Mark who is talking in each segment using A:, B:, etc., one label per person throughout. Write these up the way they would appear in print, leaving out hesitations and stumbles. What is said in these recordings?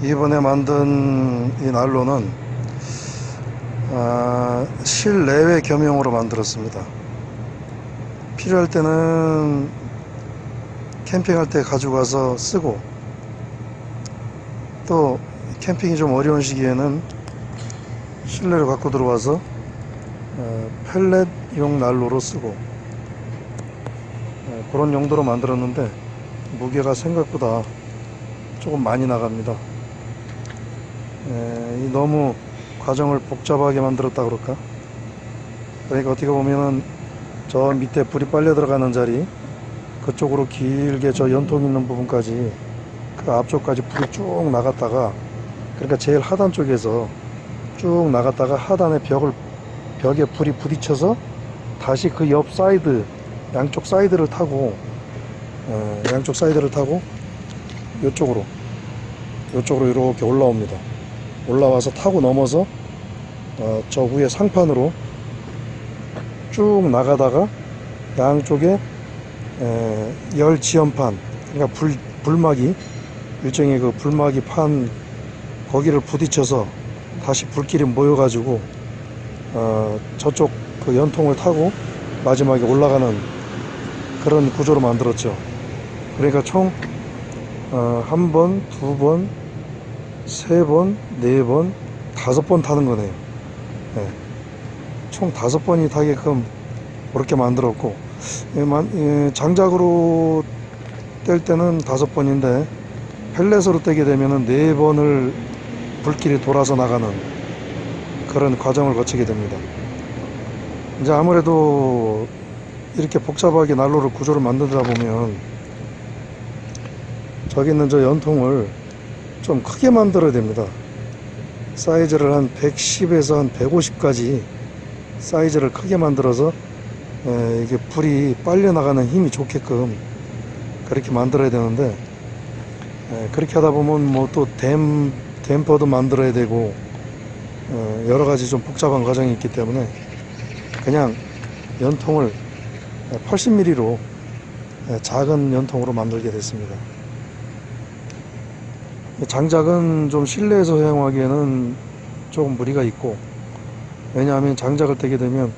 A: 이번에 만든 이 난로는 실내외 겸용으로 만들었습니다. 필요할 때는 캠핑할 때 가지고 가서 쓰고, 또 캠핑이 좀 어려운 시기에는 실내로 갖고 들어와서 펠렛용 난로로 쓰고, 그런 용도로 만들었는데 무게가 생각보다 조금 많이 나갑니다. 너무 과정을 복잡하게 만들었다 그럴까? 그러니까 어떻게 보면은 저 밑에 불이 빨려 들어가는 자리, 그쪽으로 길게 저 연통 있는 부분까지, 그 앞쪽까지 불이 쭉 나갔다가, 그러니까 제일 하단 쪽에서 쭉 나갔다가 하단의 벽에 불이 부딪혀서 다시 그 옆 사이드, 양쪽 사이드를 타고 요쪽으로 이렇게 올라옵니다. 올라와서 타고 넘어서 저 위에 상판으로 쭉 나가다가 양쪽에 열 지연판, 그러니까 불막이, 일종의 그 불막이 판 거기를 부딪혀서 다시 불길이 모여가지고 저쪽 그 연통을 타고 마지막에 올라가는 그런 구조로 만들었죠. 그러니까 총 한 번, 두 번, 세 번, 네 번, 5번 타는 거네요. 총 5번이 타게끔 그렇게 만들었고, 장작으로 뗄 때는 5번인데 펠렛으로 떼게 되면은 4번을 불길이 돌아서 나가는 그런 과정을 거치게 됩니다. 이제 아무래도 이렇게 복잡하게 난로를 구조를 만들다 보면 저기 있는 저 연통을 좀 크게 만들어야 됩니다. 사이즈를 한 110에서 한 150까지 사이즈를 크게 만들어서 이게 불이 빨려 나가는 힘이 좋게끔 그렇게 만들어야 되는데, 그렇게 하다 보면 뭐 또 댐퍼도 만들어야 되고 여러 가지 좀 복잡한 과정이 있기 때문에 그냥 연통을 80mm로 작은 연통으로 만들게 됐습니다. 장작은 좀 실내에서 사용하기에는 조금 무리가 있고, 왜냐하면 장작을 떼게 되면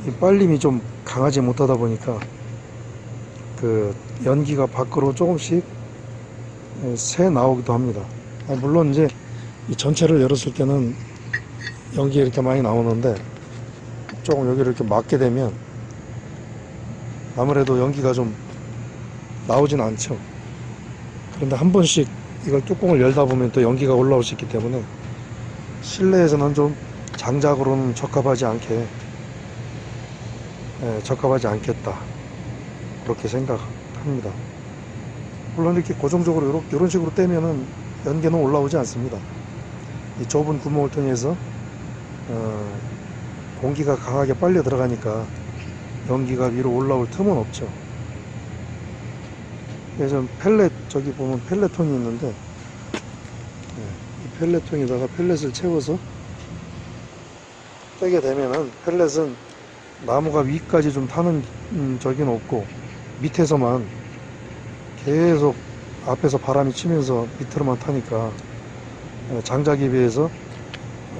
A: 이 빨림이 좀 강하지 못하다 보니까 그 연기가 밖으로 조금씩 새 나오기도 합니다. 물론 이제 이 전체를 열었을 때는 연기가 이렇게 많이 나오는데, 조금 여기를 이렇게 막게 되면 아무래도 연기가 좀 나오진 않죠. 그런데 한 번씩 이걸 뚜껑을 열다 보면 또 연기가 올라올 수 있기 때문에 실내에서는 좀 장작으로는 적합하지 않겠다, 그렇게 생각합니다. 물론 이렇게 고정적으로 이런 식으로 떼면은 연기는 올라오지 않습니다. 이 좁은 구멍을 통해서 공기가 강하게 빨려 들어가니까 연기가 위로 올라올 틈은 없죠. 그래서 저기 보면 펠렛통이 있는데, 이 펠렛통에다가 펠렛을 채워서 떼게 되면은, 펠렛은 나무가 위까지 좀 타는 적은 없고, 밑에서만 계속 앞에서 바람이 치면서 밑으로만 타니까 장작에 비해서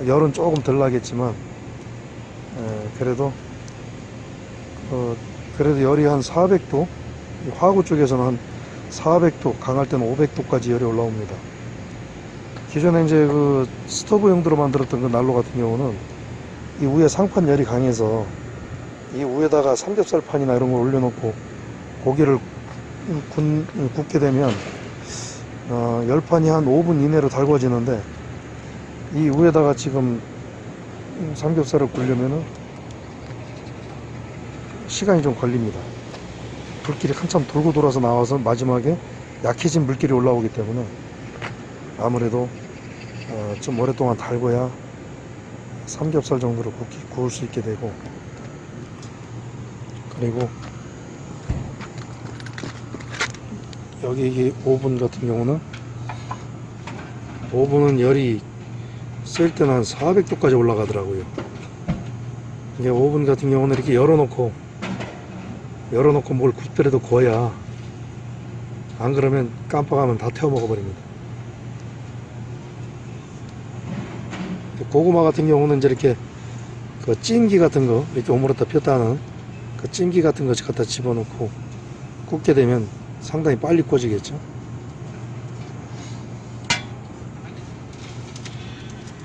A: 열은 조금 덜 나겠지만, 그래도 열이 한 400도, 화구 쪽에서는 한 400도, 강할 때는 500도까지 열이 올라옵니다. 기존에 이제 그 스토브 용도로 만들었던 그 난로 같은 경우는 이 위에 상판 열이 강해서 이 위에다가 삼겹살판이나 이런 걸 올려놓고 고기를 굽게 되면 열판이 한 5분 이내로 달궈지는데, 이 위에다가 지금 삼겹살을 굽려면은 시간이 좀 걸립니다. 불길이 한참 돌고 돌아서 나와서 마지막에 약해진 불길이 올라오기 때문에 아무래도 좀 오랫동안 달궈야 삼겹살 정도로 구울 수 있게 되고, 그리고 여기 이게 오븐 같은 경우는, 오븐은 열이 쓸 때는 한 400도까지 올라가더라고요. 이게 오븐 같은 경우는 이렇게 열어놓고 뭘 굽더라도 구워야, 안 그러면 깜빡하면 다 태워 먹어버립니다. 고구마 같은 경우는 이제 이렇게 그 찜기 같은 거 이렇게 오므렸다 폈다 하는 그 찜기 같은 거 갖다 집어넣고 굽게 되면 상당히 빨리 구워지겠죠.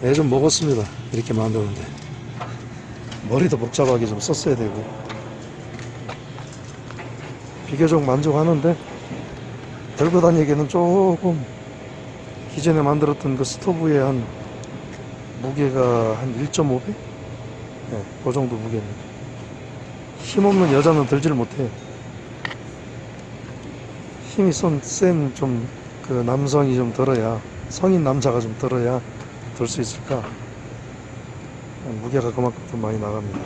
A: 애 좀 먹었습니다. 이렇게 만드는데 머리도 복잡하게 좀 썼어야 되고 비교적 만족하는데 들고 다니기에는 조금 기존에 만들었던 그 스토브의 한 무게가 한 1.5배? 네, 그 정도 무게입니다. 힘없는 여자는 들지를 못해. 힘이 센 좀 그 남성이 좀 들어야, 성인 남자가 좀 들어야 들 수 있을까? 무게가 그만큼 좀 많이 나갑니다.